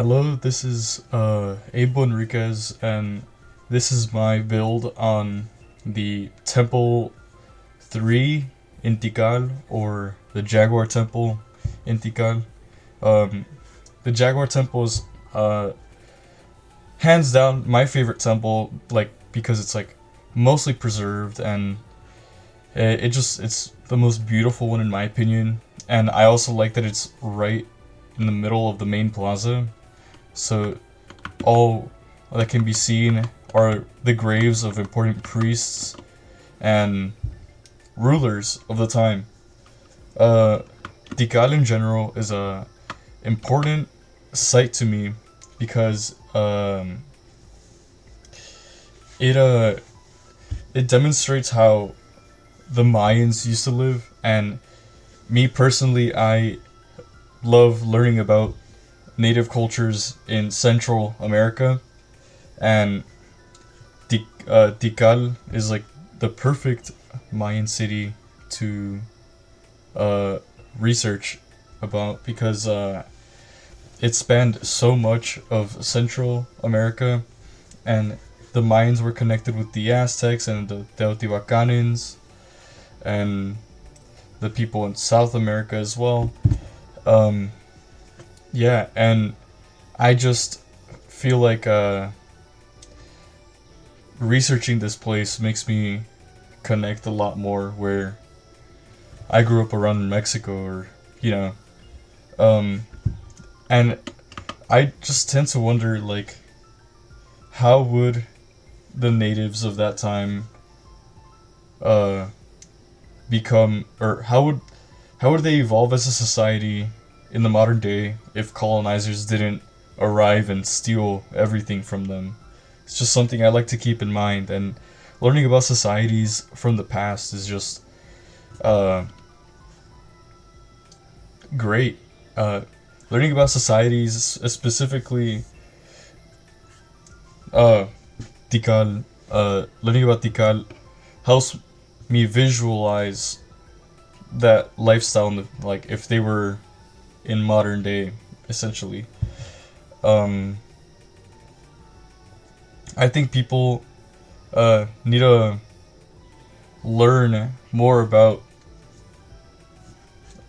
Hello, this is Abel Enriquez, and this is my build on the Temple 3 in Tikal, or the Jaguar Temple in Tikal. Um, the Jaguar Temple is hands down my favorite temple, like because it's like mostly preserved and it's the most beautiful one in my opinion. And I also like that it's right in the middle of the main plaza. So all that can be seen are the graves of important priests and rulers of the time. Uh, Tikal in general is a important site to me because it it demonstrates how the Mayans used to live, and me personally, I love learning about native cultures in Central America, and Tikal is like the perfect Mayan city to uh, research about because it spanned so much of Central America, and the Mayans were connected with the Aztecs and the Teotihuacanans and the people in South America as well. Um, yeah, and I just feel like researching this place makes me connect a lot more where I grew up around Mexico, or you know, um, and I just tend to wonder like how would the natives of that time uh become, or how would they evolve as a society in the modern day if colonizers didn't arrive and steal everything from them. It's just something I like to keep in mind, and learning about societies from the past is just uh, great. Uh, Learning about societies, specifically uh, Tikal, learning about Tikal helps me visualize that lifestyle, like if they were in modern day, essentially. Um, I think people need to learn more about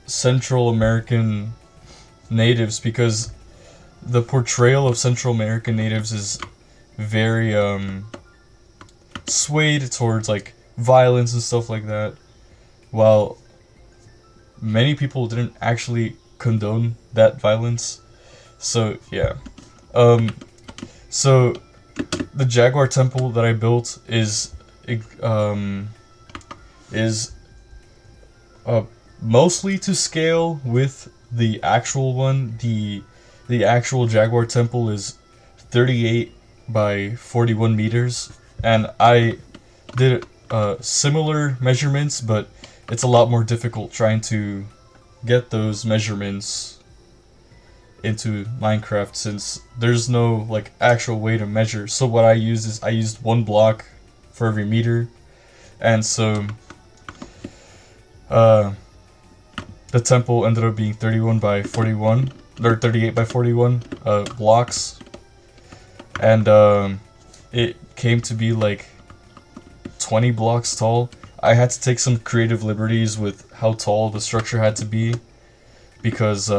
Central American natives because the portrayal of Central American natives is very swayed towards like violence and stuff like that, while many people didn't actually condone that violence. So yeah. Um, so the Jaguar Temple that I built um, is uh, mostly to scale with the actual one. The actual Jaguar Temple is 38 by 41 meters, and I did similar measurements, but it's a lot more difficult trying to get those measurements into Minecraft since there's no like actual way to measure. So what I used is I used one block for every meter, and so uh, the temple ended up being 31 by 41 or 38 by 41 blocks, and it came to be like 20 blocks tall. I had to take some creative liberties with how tall the structure had to be because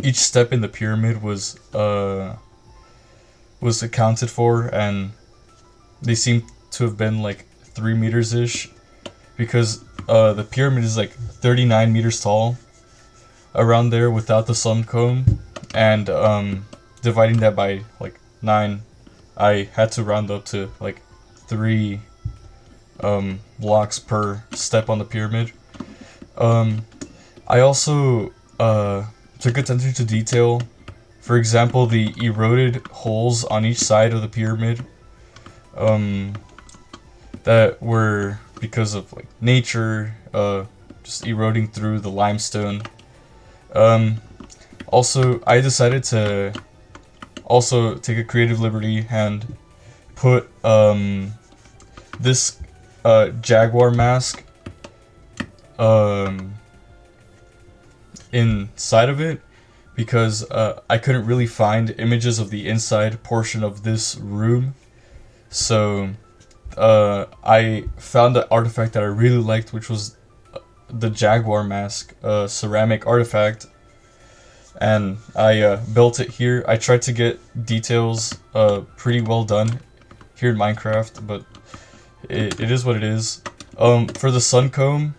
each step in the pyramid was accounted for, and they seem to have been like 3 meters ish because the pyramid is like 39 meters tall around there without the sun cone, and dividing that by like 9, I had to round up to like 3 blocks per step on the pyramid. Um, I also took attention to detail. For example, the eroded holes on each side of the pyramid um, that were because of like nature, just eroding through the limestone. Um, Also, I decided to also take a creative liberty and put this jaguar mask um, inside of it because I couldn't really find images of the inside portion of this room. So I found an artifact that I really liked, which was the jaguar mask, ceramic artifact, and I built it here. I tried to get details pretty well done here in Minecraft, but it is what it is. For the sun comb,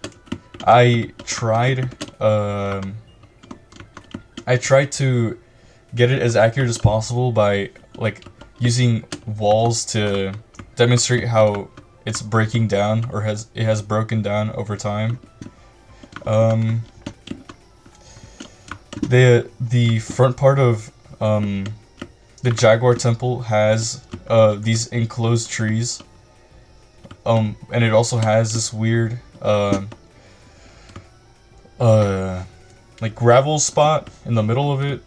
I tried to get it as accurate as possible by like using walls to demonstrate how it's breaking down, or it has broken down over time. The front part of the Jaguar Temple has these enclosed trees, and it also has this weird like gravel spot in the middle of it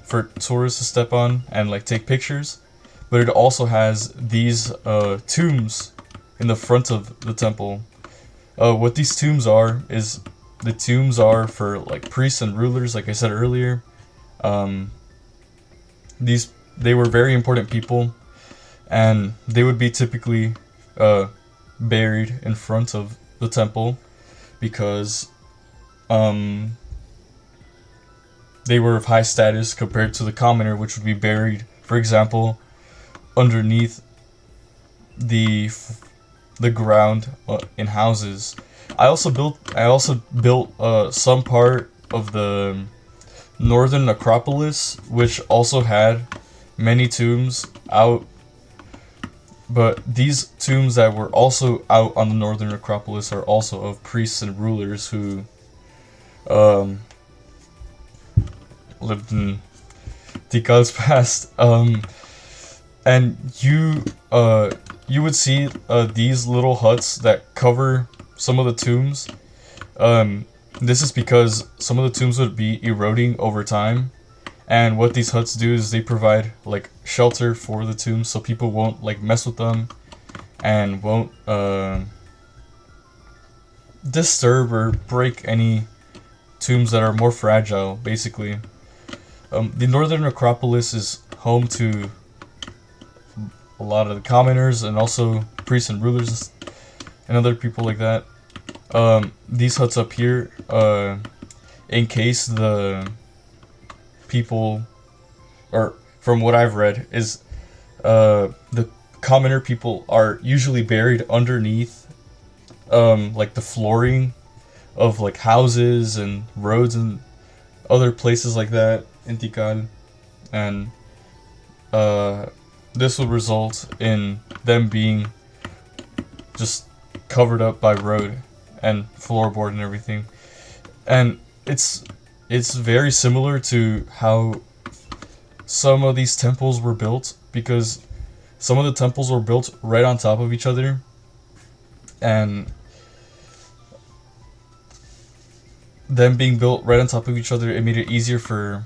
for tourists to step on and like take pictures. But it also has these tombs in the front of the temple. What these tombs are is the tombs are for like priests and rulers, like I said earlier. They were very important people, and they would be typically buried in front of the temple because they were of high status compared to the commoner, which would be buried, for example, underneath the ground in houses. I also built some part of the northern necropolis, which also had many tombs out. But these tombs that were also out on the northern necropolis are also of priests and rulers who lived in Tikal's past. And you would see these little huts that cover some of the tombs. This is because some of the tombs would be eroding over time, and what these huts do is they provide like shelter for the tombs, so people won't like mess with them and won't disturb or break any tombs that are more fragile, basically. The northern necropolis is home to a lot of the commoners and also priests and rulers and other people like that. These huts up here, in case the people, or from what I've read, is the commoner people are usually buried underneath like the flooring of like houses and roads and other places like that in Tikal, and this would result in them being just covered up by road and floorboard and everything. And it's very similar to how some of these temples were built, because some of the temples were built right on top of each other, and them being built right on top of each other, it made it easier for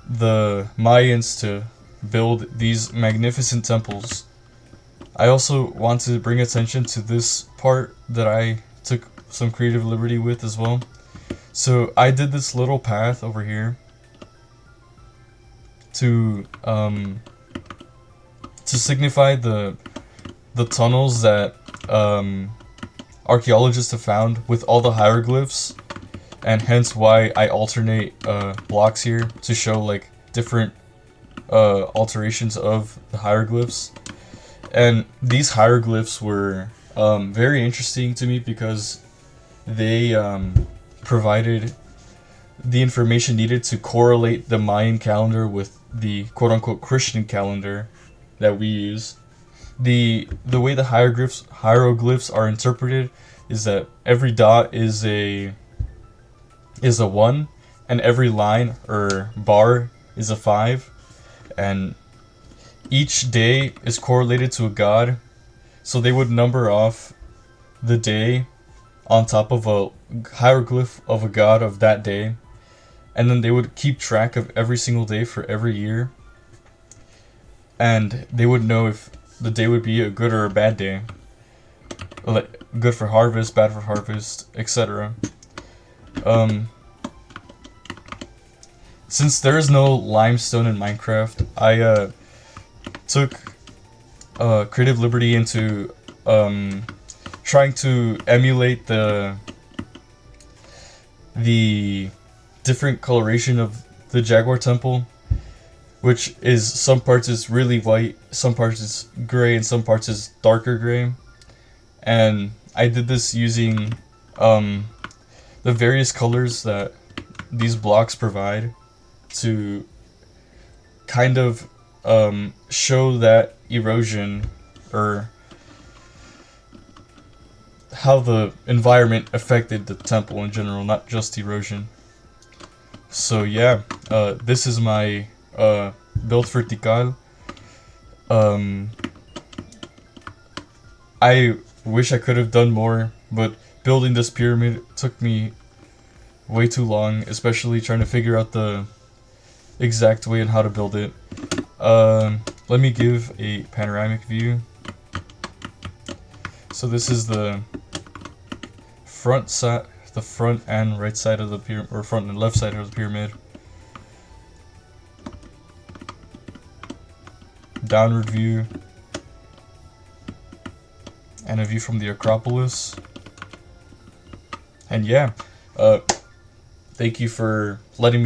the Mayans to build these magnificent temples. I also want to bring attention to this part that I took some creative liberty with as well. So I did this little path over here to signify the tunnels that archaeologists have found with all the hieroglyphs, and hence why I alternate blocks here to show like different alterations of the hieroglyphs. And these hieroglyphs were very interesting to me because they provided the information needed to correlate the Mayan calendar with the quote-unquote Christian calendar that we use. The way the hieroglyphs are interpreted is that every dot is a 1, and every line or bar is a 5, and each day is correlated to a god. So they would number off the day on top of a hieroglyph of a god of that day, and then they would keep track of every single day for every year, and they would know if the day would be a good or a bad day, like good for harvest, bad for harvest, etc. Since there is no limestone in Minecraft, I took creative liberty into trying to emulate the different coloration of the Jaguar Temple, which is some parts is really white, some parts is gray, and some parts is darker gray. And I did this using the various colors that these blocks provide to kind of show that erosion, or how the environment affected the temple in general, not just erosion. So yeah, this is my build for Tikal. I wish I could have done more, but building this pyramid took me way too long, especially trying to figure out the exact way and how to build it. Let me give a panoramic view. So this is the front side, the front and right side of the pyramid, or front and left side of the pyramid. Downward view, and a view from the Acropolis. And yeah, thank you for letting me